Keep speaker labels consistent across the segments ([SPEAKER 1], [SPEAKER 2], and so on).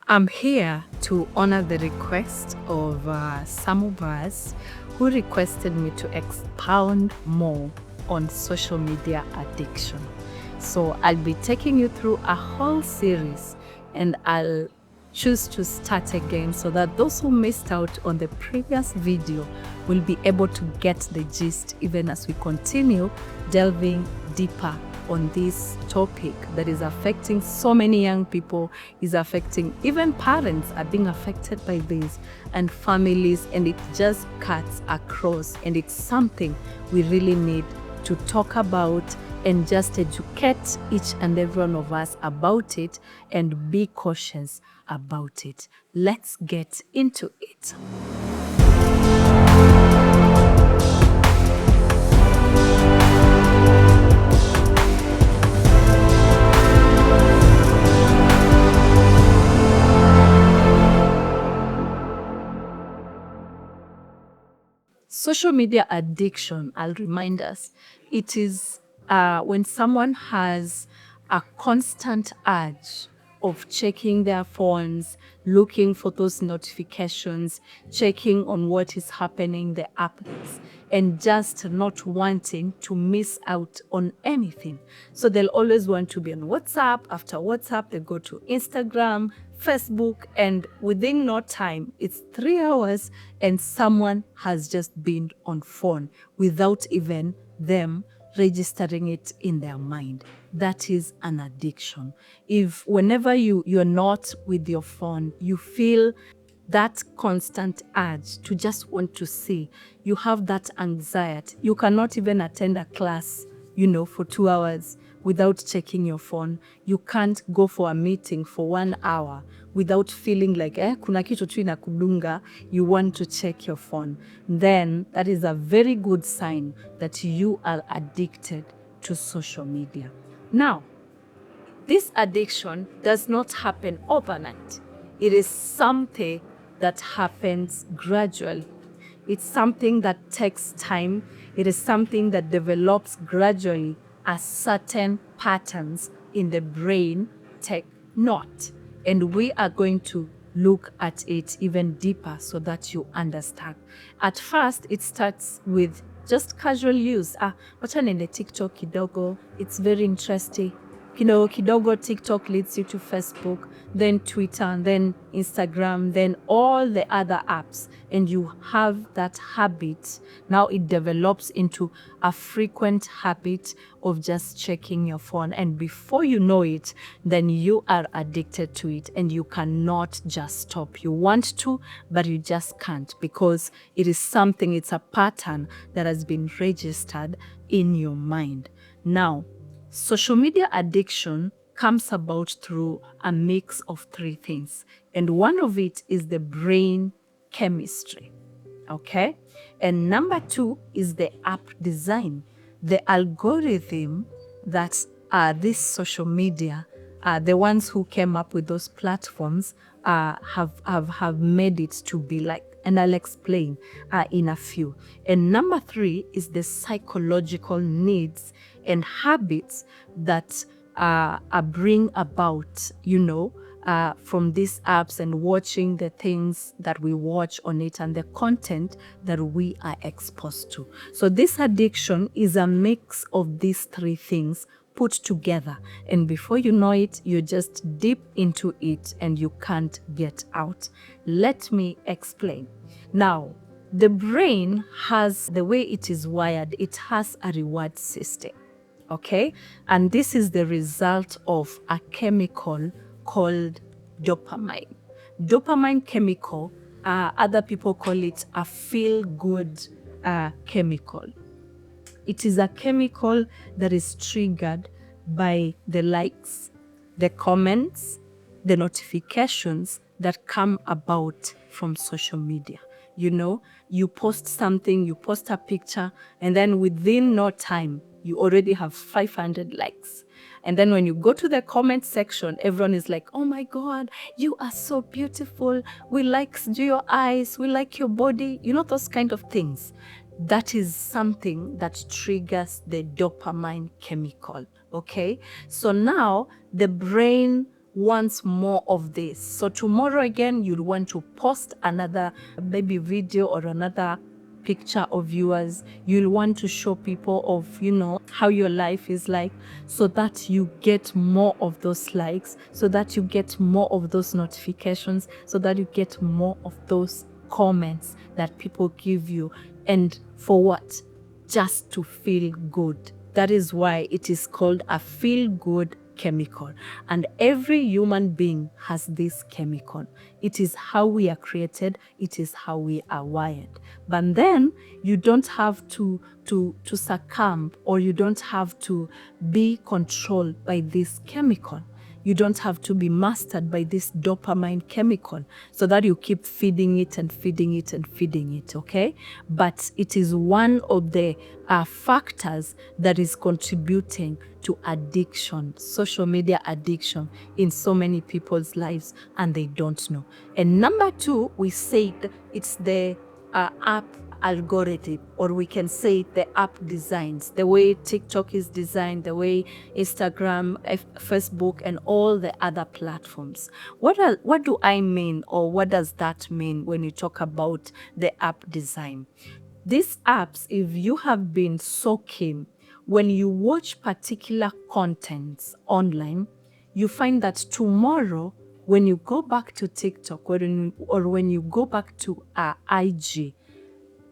[SPEAKER 1] I'm here to honor the request of some of us who requested me to expound more on social media addiction. So I'll be taking you through a whole series, and I'll choose to start again so that those who missed out on the previous video will be able to get the gist even as we continue delving deeper on this topic that is affecting so many young people, is affecting even parents are being affected by this, and families, and it just cuts across, and it's something we really need to talk about and just educate each and every one of us about it and be cautious about it. Let's get into it. Social media addiction, I'll remind us, it is when someone has a constant urge of checking their phones, looking for those notifications, checking on what is happening, the updates, and just not wanting to miss out on anything. So they'll always want to be on WhatsApp. After WhatsApp, they go to Instagram, Facebook, and within no time, it's 3 hours and someone has just been on phone without even them registering it in their mind. That is an addiction. If whenever you're not with your phone, you feel that constant urge to just want to see, you have that anxiety. You cannot even attend a class, for 2 hours without checking your phone. You can't go for a meeting for 1 hour without feeling like, kuna kitu tu inakudunga, you want to check your phone. Then that is a very good sign that you are addicted to social media. Now, this addiction does not happen overnight. It is something that happens gradually. It's something that takes time. It is something that develops gradually as certain patterns in the brain take note. And we are going to look at it even deeper so that you understand. At first, it starts with just casual use. Wacha nende TikTok kidogo. It's very interesting. Kidogo TikTok leads you to Facebook, then Twitter, then Instagram, then all the other apps. And you have that habit. Now it develops into a frequent habit of just checking your phone. And before you know it, then you are addicted to it and you cannot just stop. You want to, but you just can't, because it is something, it's a pattern that has been registered in your mind. Now, social media addiction comes about through a mix of 3 things. And one of it is the brain chemistry, okay? And number 2 is the app design. The algorithm that this social media, the ones who came up with those platforms have made it to be like, and I'll explain in a few. And number 3 is the psychological needs and habits that bring about, from these apps and watching the things that we watch on it and the content that we are exposed to. So this addiction is a mix of these 3 things put together. And before you know it, you're just deep into it and you can't get out. Let me explain. Now, the brain has, the way it is wired, it has a reward system. Okay? And this is the result of a chemical called dopamine. Dopamine chemical, other people call it a feel-good chemical. It is a chemical that is triggered by the likes, the comments, the notifications that come about from social media. You post something, you post a picture, and then within no time, you already have 500 likes. And then when you go to the comment section, everyone is like, oh my God, you are so beautiful. We like your eyes. We like your body. Those kind of things. That is something that triggers the dopamine chemical, okay? So now the brain wants more of this. So tomorrow again, you'll want to post another maybe video or another picture of yours. You'll want to show people of, how your life is like, so that you get more of those likes, so that you get more of those notifications, so that you get more of those comments that people give you. And for what? Just to feel good. That is why it is called a feel-good chemical. And every human being has this chemical. It is how we are created. It is how we are wired. But then you don't have to succumb, or you don't have to be controlled by this chemical. You don't have to be mastered by this dopamine chemical, so that you keep feeding it and feeding it and feeding it, okay? But it is one of the factors that is contributing to addiction, social media addiction in so many people's lives, and they don't know. And number two, we said it's the app algorithm, or we can say the app designs, the way TikTok is designed, the way Instagram, Facebook, and all the other platforms. What do I mean, or what does that mean when you talk about the app design? These apps, if you have been so keen, when you watch particular contents online, you find that tomorrow, when you go back to TikTok, or when you go back to IG,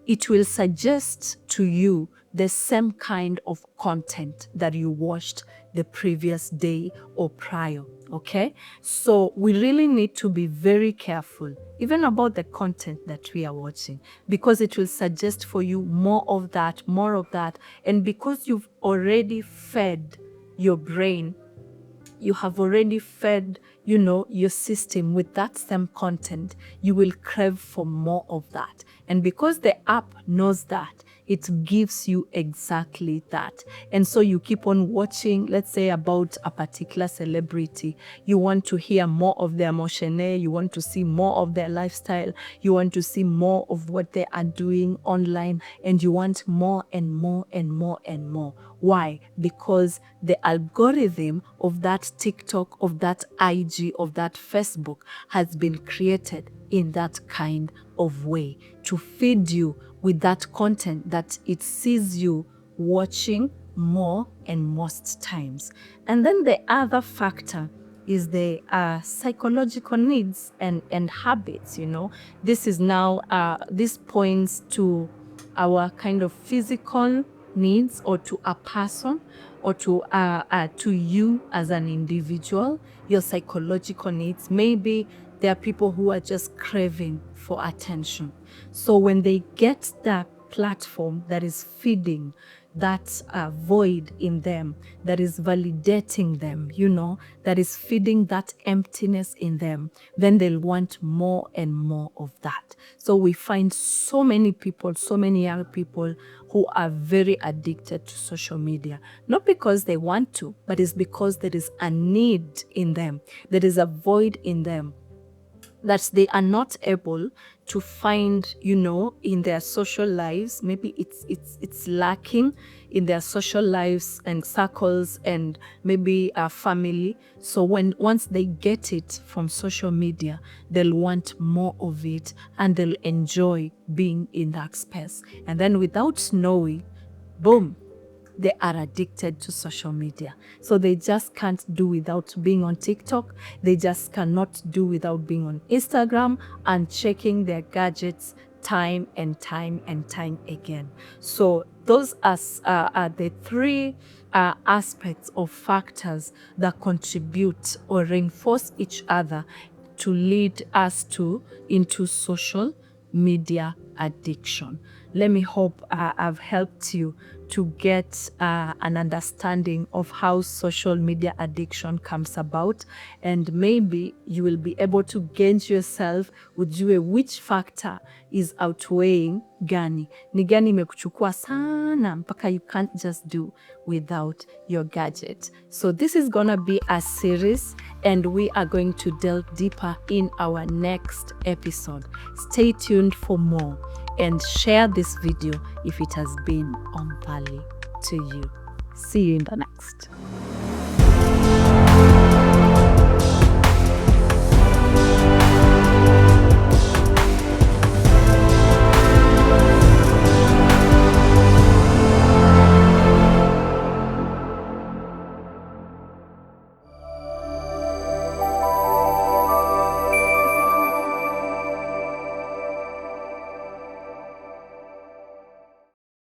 [SPEAKER 1] it will suggest to you the same kind of content that you watched the previous day or prior, okay? So we really need to be very careful, even about the content that we are watching, because it will suggest for you more of that. And because you've already fed your brain, you have already fed, your system with that same content, you will crave for more of that. And because the app knows that, it gives you exactly that. And so you keep on watching, let's say about a particular celebrity. You want to hear more of their emotion, you want to see more of their lifestyle, you want to see more of what they are doing online, and you want more and more and more and more. Why? Because the algorithm of that TikTok, of that IG, of that Facebook has been created in that kind of way to feed you with that content that it sees you watching more and most times. And then the other factor is the psychological needs and habits. This is now, this points to our kind of physical needs, or to a person, or to you as an individual, your psychological needs. Maybe there are people who are just craving for attention. So when they get that platform that is feeding that void in them, that is validating them, that is feeding that emptiness in them, then they'll want more and more of that. So we find so many people, so many young people who are very addicted to social media, not because they want to, but it's because there is a need in them, there is a void in them that they are not able to find, in their social lives. Maybe it's lacking in their social lives and circles, and maybe a family. So once they get it from social media, they'll want more of it, and they'll enjoy being in that space. And then without knowing, boom, they are addicted to social media. So they just can't do without being on TikTok. They just cannot do without being on Instagram and checking their gadgets time and time and time again. So those are the three aspects or factors that contribute or reinforce each other to lead us into social media addiction. Let me hope I've helped you to get an understanding of how social media addiction comes about, and maybe you will be able to gauge yourself, ujue which factor is outweighing gani. Ni gani imekuchukua sana mpaka you can't just do without your gadget. So this is gonna be a series, and we are going to delve deeper in our next episode. Stay tuned for more, and share this video if it has been on value to you. See you in the next.